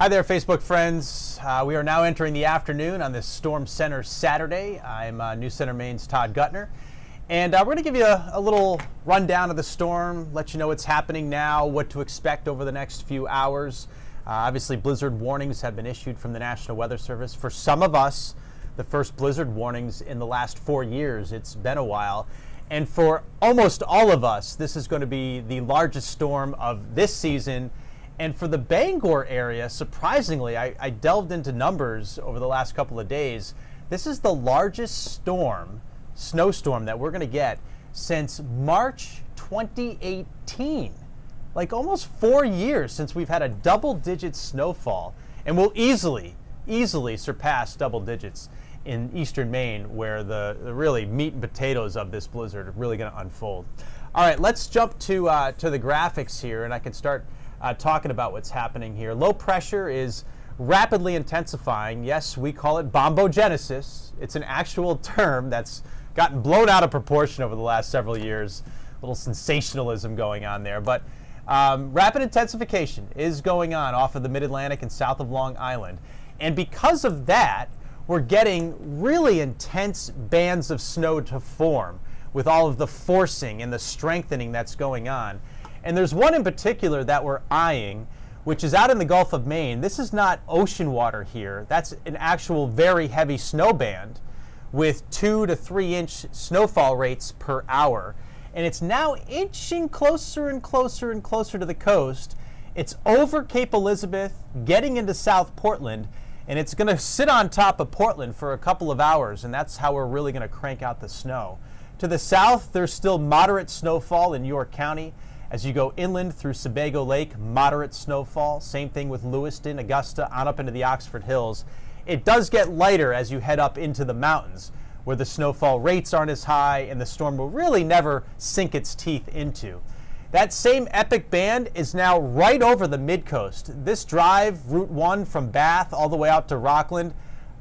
Hi there, Facebook friends. We are now entering the afternoon on this Storm Center Saturday. I'm News Center Maine's Todd Gutner, and we're going to give you a little rundown of the storm, let you know what's happening now, what to expect over the next few hours. Obviously, blizzard warnings have been issued from the National Weather Service. For some of us, the first blizzard warnings in the last 4 years. It's been a while. And for almost all of us, this is going to be the largest storm of this season. And for the Bangor area, surprisingly, I delved into numbers over the last couple of days. This is the largest snowstorm that we're going to get since March 2018. Like almost 4 years since we've had a double-digit snowfall. And we'll easily surpass double digits in eastern Maine, where the really meat and potatoes of this blizzard are really going to unfold. All right, let's jump to the graphics here, and I can start talking about what's happening here. Low pressure is rapidly intensifying. Yes, we call it bombogenesis. It's an actual term that's gotten blown out of proportion over the last several years. A little sensationalism going on there. But rapid intensification is going on off of the Mid-Atlantic and south of Long Island. And because of that, we're getting really intense bands of snow to form with all of the forcing and the strengthening that's going on. And there's one in particular that we're eyeing, which is out in the Gulf of Maine. This is not ocean water here. That's an actual very heavy snow band with 2 to 3 inch snowfall rates per hour. And it's now inching closer and closer and closer to the coast. It's over Cape Elizabeth, getting into South Portland, and it's going to sit on top of Portland for a couple of hours, and that's how we're really going to crank out the snow. To the south, there's still moderate snowfall in York County. As you go inland through Sebago Lake, moderate snowfall. Same thing with Lewiston, Augusta, on up into the Oxford Hills. It does get lighter as you head up into the mountains, where the snowfall rates aren't as high and the storm will really never sink its teeth into. That same epic band is now right over the mid-coast. This drive, Route 1 from Bath all the way out to Rockland,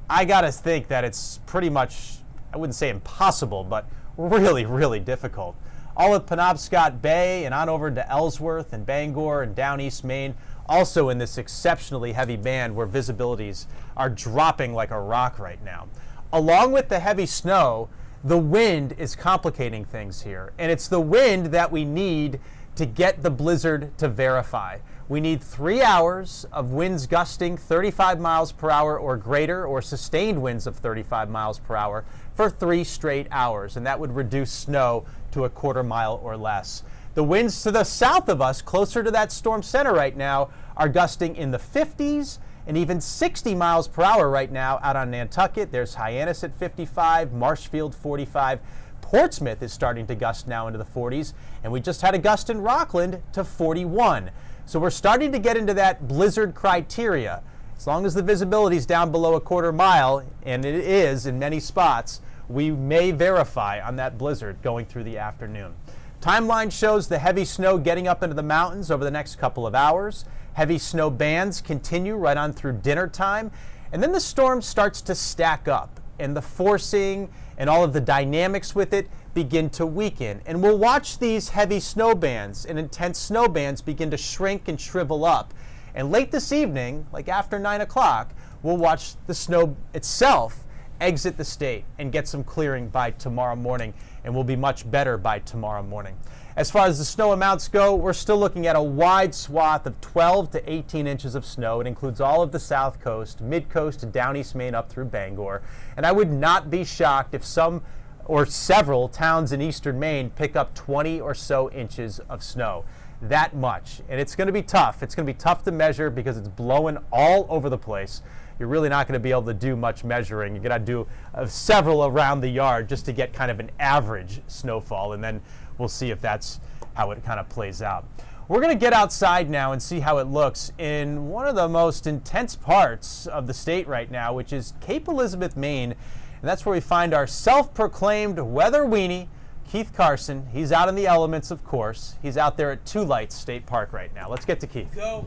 I gotta think that it's pretty much, I wouldn't say impossible, but really, really difficult. All of Penobscot Bay and on over to Ellsworth and Bangor and down East Maine, also in this exceptionally heavy band where visibilities are dropping like a rock right now. Along with the heavy snow, the wind is complicating things here. And it's the wind that we need to get the blizzard to verify. We need 3 hours of winds gusting 35 miles per hour or greater, or sustained winds of 35 miles per hour for 3 straight hours, and that would reduce snow to a quarter mile or less. The winds to the south of us, closer to that storm center right now, are gusting in the 50s and even 60 miles per hour right now out on Nantucket. There's Hyannis at 55, Marshfield 45. Portsmouth is starting to gust now into the 40s, and we just had a gust in Rockland to 41. So we're starting to get into that blizzard criteria. As long as the visibility is down below a quarter mile, and it is in many spots, we may verify on that blizzard going through the afternoon. Timeline shows the heavy snow getting up into the mountains over the next couple of hours. Heavy snow bands continue right on through dinner time, and then the storm starts to stack up, and the forcing and all of the dynamics with it begin to weaken. And we'll watch these heavy snow bands and intense snow bands begin to shrink and shrivel up. And late this evening, like after 9 o'clock, we'll watch the snow itself exit the state and get some clearing by tomorrow morning, and we'll be much better by tomorrow morning. As far as the snow amounts go, we're still looking at a wide swath of 12 to 18 inches of snow. It includes all of the south coast, mid-coast, and down East Maine up through Bangor. And I would not be shocked if some or several towns in eastern Maine pick up 20 or so inches of snow. That much. And it's going to be tough. It's going to be tough to measure because it's blowing all over the place. You're really not going to be able to do much measuring. You're going to do several around the yard just to get kind of an average snowfall, and then we'll see if that's how it kind of plays out. We're going to get outside now and see how it looks in one of the most intense parts of the state right now, which is Cape Elizabeth, Maine. And that's where we find our self-proclaimed weather weenie, Keith Carson. He's out in the elements, of course. He's out there at Two Lights State Park right now. Let's get to Keith. Go.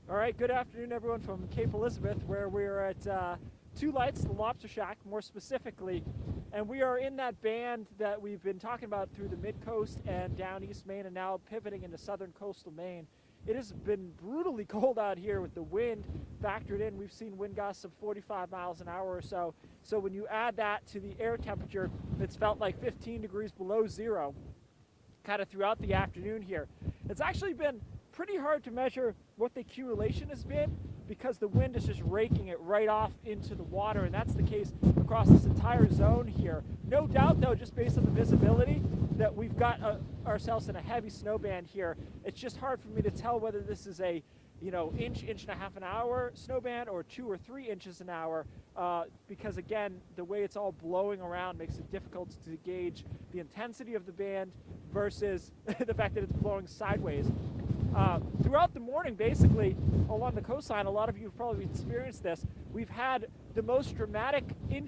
All right, good afternoon, everyone, from Cape Elizabeth, where we're at Two Lights, the Lobster Shack, more specifically. And we are in that band that we've been talking about through the mid-coast and down East Maine, and now pivoting into southern coastal Maine. it has been brutally cold out here with the wind factored in. We've seen wind gusts of 45 miles an hour or so. So when you add that to the air temperature, it's felt like 15 degrees below zero kind of throughout the afternoon here. It's actually been pretty hard to measure what the accumulation has been because the wind is just raking it right off into the water, and that's the case across this entire zone here. No doubt, though, just based on the visibility, that we've got ourselves in a heavy snow band here. It's just hard for me to tell whether this is a inch and a half an hour snow band or 2 or 3 inches an hour, because again, the way it's all blowing around makes it difficult to gauge the intensity of the band versus the fact that it's blowing sideways. Throughout the morning, basically, along the coastline, a lot of you have probably experienced this. We've had the most dramatic an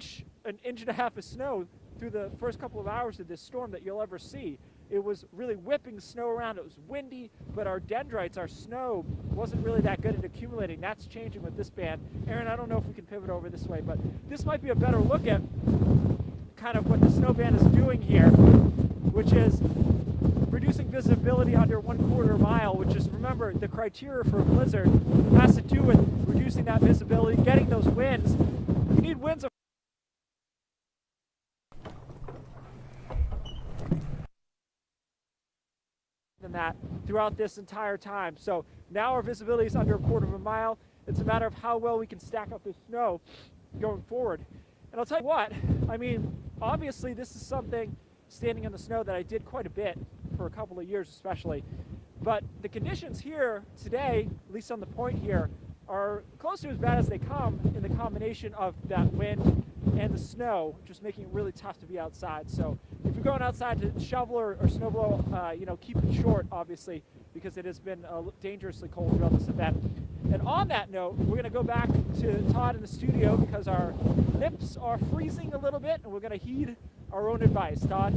inch and a half of snow through the first couple of hours of this storm that you'll ever see. It was really whipping snow around. It was windy, but our dendrites, our snow, wasn't really that good at accumulating. That's changing with this band. Aaron, I don't know if we can pivot over this way, but this might be a better look at kind of what the snow band is doing here, which is reducing visibility under 1/4 mile, which is, remember, the criteria for a blizzard has to do with reducing that visibility, getting those winds. You need winds of than that throughout this entire time. So now our visibility is under 1/4 mile. It's a matter of how well we can stack up this snow going forward. And I'll tell you what, I mean, obviously this is something, standing in the snow, that I did quite a bit for a couple of years especially. But the conditions here today, at least on the point here, are close to as bad as they come in the combination of that wind and the snow, just making it really tough to be outside. So if you're going outside to shovel or snow blow, keep it short, obviously, because it has been dangerously cold throughout this event. And on that note, we're going to go back to Todd in the studio because our lips are freezing a little bit, and we're going to heed our own advice. Todd?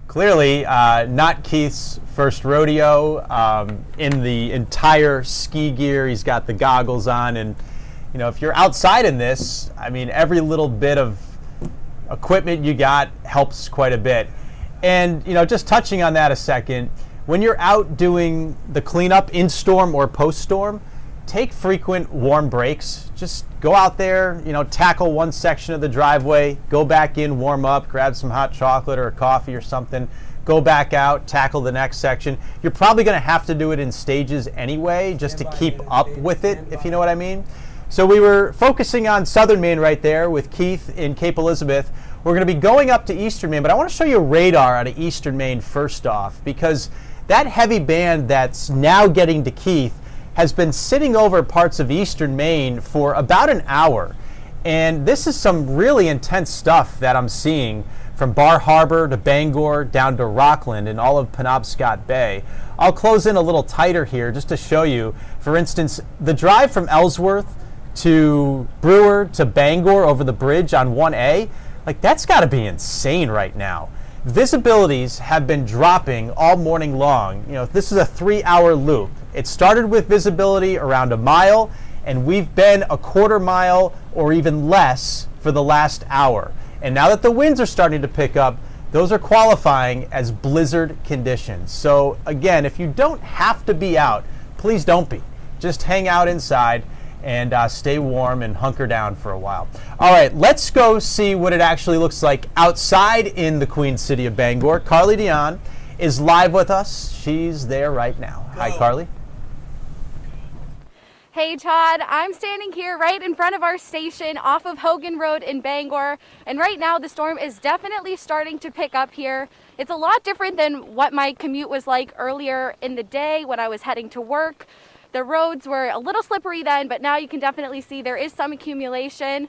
Clearly, not Keith's first rodeo in the entire ski gear. He's got the goggles on, and if you're outside in this, I mean, every little bit of equipment you got helps quite a bit. And just touching on that a second, when you're out doing the cleanup in storm or post storm, take frequent warm breaks. Just go out there, tackle one section of the driveway, go back in, warm up, grab some hot chocolate or a coffee or something, go back out, tackle the next section. You're probably going to have to do it in stages anyway, just to keep up with it, if you know what I mean. So we were focusing on southern Maine right there with Keith in Cape Elizabeth. We're going to be going up to eastern Maine, but I want to show you radar out of eastern Maine first off, because that heavy band that's now getting to Keith has been sitting over parts of eastern Maine for about an hour. And this is some really intense stuff that I'm seeing from Bar Harbor to Bangor down to Rockland and all of Penobscot Bay. I'll close in a little tighter here just to show you. For instance, the drive from Ellsworth to Brewer to Bangor over the bridge on 1A, that's got to be insane right now. Visibilities have been dropping all morning long. This is a 3-hour loop. It started with visibility around a mile, and we've been a 1/4 mile or even less for the last hour. And now that the winds are starting to pick up, those are qualifying as blizzard conditions. So again, if you don't have to be out, please don't be. Just hang out inside and stay warm and hunker down for a while. All right, let's go see what it actually looks like outside in the Queen City of Bangor. Carly Dion is live with us. She's there right now. Go. Hi, Carly. Hey Todd, I'm standing here right in front of our station off of Hogan Road in Bangor, and right now the storm is definitely starting to pick up here. It's a lot different than what my commute was like earlier in the day when I was heading to work. The roads were a little slippery then, but now you can definitely see there is some accumulation.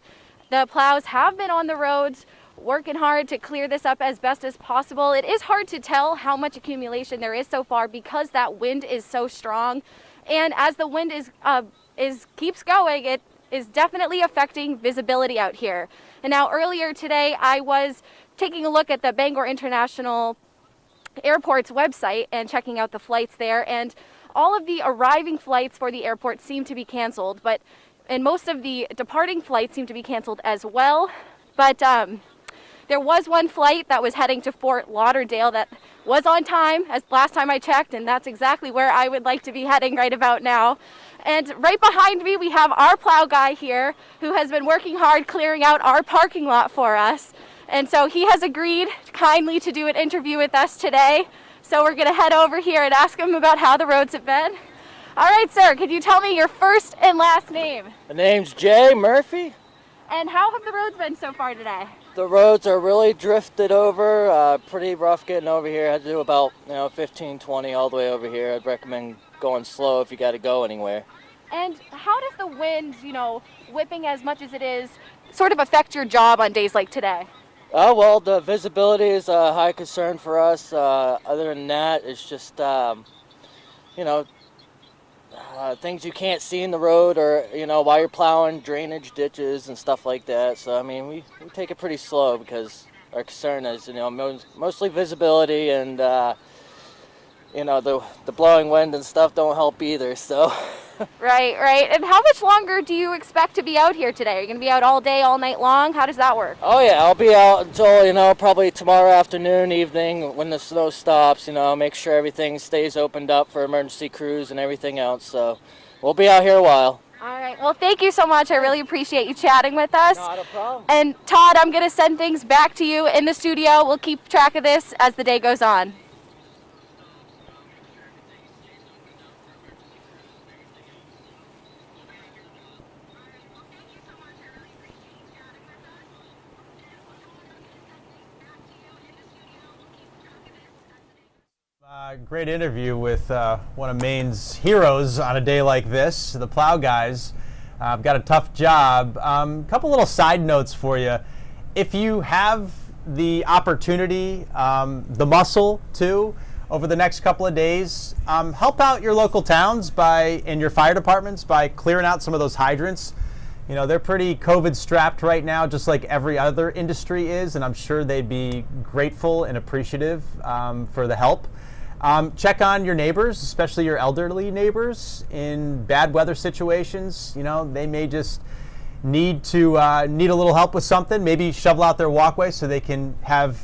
The plows have been on the roads working hard to clear this up as best as possible. It is hard to tell how much accumulation there is so far because that wind is so strong. And as the wind keeps going, it is definitely affecting visibility out here. And now earlier today, I was taking a look at the Bangor International airport's website and checking out the flights there, and all of the arriving flights for the airport seem to be canceled, and most of the departing flights seem to be canceled as well. But there was one flight that was heading to Fort Lauderdale that was on time, as last time I checked, and that's exactly where I would like to be heading right about now. And right behind me, we have our plow guy here who has been working hard clearing out our parking lot for us. And so he has agreed kindly to do an interview with us today. So we're going to head over here and ask him about how the roads have been. All right, sir, could you tell me your first and last name? The name's Jay Murphy. And how have the roads been so far today? The roads are really drifted over, pretty rough getting over here. I had to do about 15, 20 all the way over here. I'd recommend going slow if you got to go anywhere. And how does the wind, whipping as much as it is, sort of affect your job on days like today? Well, the visibility is a high concern for us. Other than that, it's just, things you can't see in the road, or, while you're plowing, drainage ditches and stuff like that. So, I mean, we take it pretty slow because our concern is, mostly visibility, and, the blowing wind and stuff don't help either, so. Right. And how much longer do you expect to be out here today? Are you going to be out all day, all night long? How does that work? Oh yeah, I'll be out until, probably tomorrow afternoon, evening, when the snow stops, make sure everything stays opened up for emergency crews and everything else. So we'll be out here a while. All right. Well, thank you so much. I really appreciate you chatting with us. Not a problem. And Todd, I'm going to send things back to you in the studio. We'll keep track of this as the day goes on. Great interview with one of Maine's heroes on a day like this, the plow guys. I've got a tough job. Couple little side notes for you. If you have the opportunity, the muscle too, over the next couple of days, help out your local towns and your fire departments by clearing out some of those hydrants. They're pretty COVID strapped right now, just like every other industry is, and I'm sure they'd be grateful and appreciative for the help. Check on your neighbors, especially your elderly neighbors in bad weather situations. They may just need a little help with something. Maybe shovel out their walkway so they can have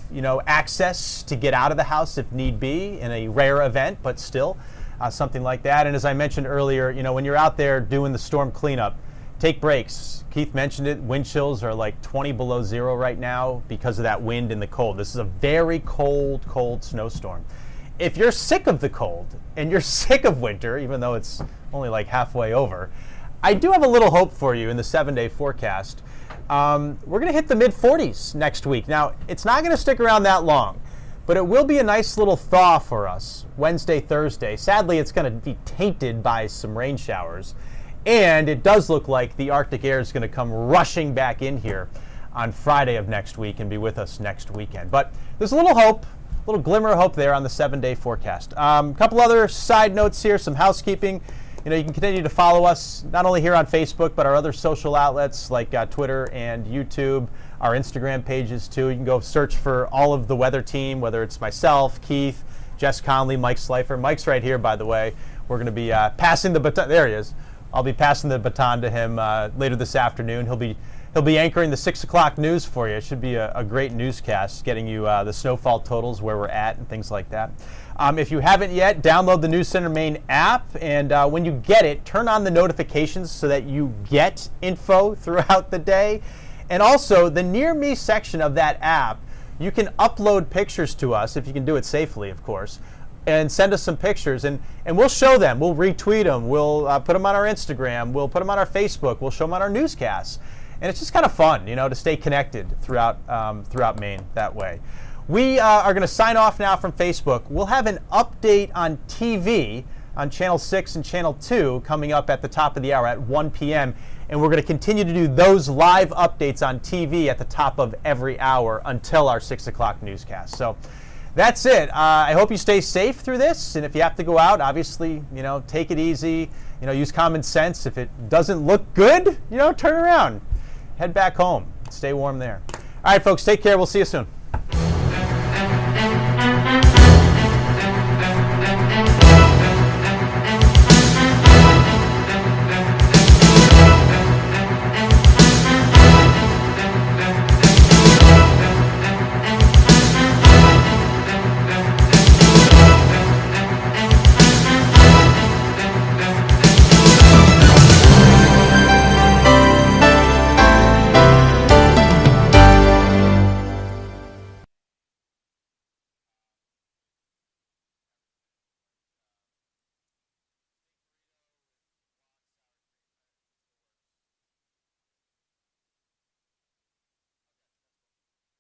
access to get out of the house if need be in a rare event, but still something like that. And as I mentioned earlier, when you're out there doing the storm cleanup, take breaks. Keith mentioned it. Wind chills are like 20 below zero right now because of that wind and the cold. This is a very cold snowstorm. If you're sick of the cold and you're sick of winter, even though it's only like halfway over, I do have a little hope for you in the 7-day forecast. We're going to hit the mid-40s next week. Now, it's not going to stick around that long, but it will be a nice little thaw for us Wednesday, Thursday. Sadly, it's going to be tainted by some rain showers, and it does look like the Arctic air is going to come rushing back in here on Friday of next week and be with us next weekend. But there's a little hope. Little glimmer of hope there on the 7-day forecast. Couple other side notes here, some housekeeping. You can continue to follow us not only here on Facebook, but our other social outlets like Twitter and YouTube, our Instagram pages too. You can go search for all of the weather team, whether it's myself, Keith, Jess Conley, Mike Slifer. Mike's right here, by the way. We're going to be passing the baton. There he is. I'll be passing the baton to him later this afternoon. He'll be anchoring the 6 o'clock news for you. It should be a great newscast, getting you the snowfall totals, where we're at, and things like that. If you haven't yet, download the News Center Maine app, and when you get it, turn on the notifications so that you get info throughout the day. And also, the Near Me section of that app, you can upload pictures to us, if you can do it safely, of course, and send us some pictures, and we'll show them. We'll retweet them. We'll put them on our Instagram. We'll put them on our Facebook. We'll show them on our newscasts. And it's just kind of fun, to stay connected throughout Maine that way. We are going to sign off now from Facebook. We'll have an update on TV on Channel 6 and Channel 2 coming up at the top of the hour at 1 p.m. And we're going to continue to do those live updates on TV at the top of every hour until our 6 o'clock newscast. So that's it. I hope you stay safe through this. And if you have to go out, obviously, take it easy. Use common sense. If it doesn't look good, turn around. Head back home. Stay warm there. All right, folks, take care. We'll see you soon.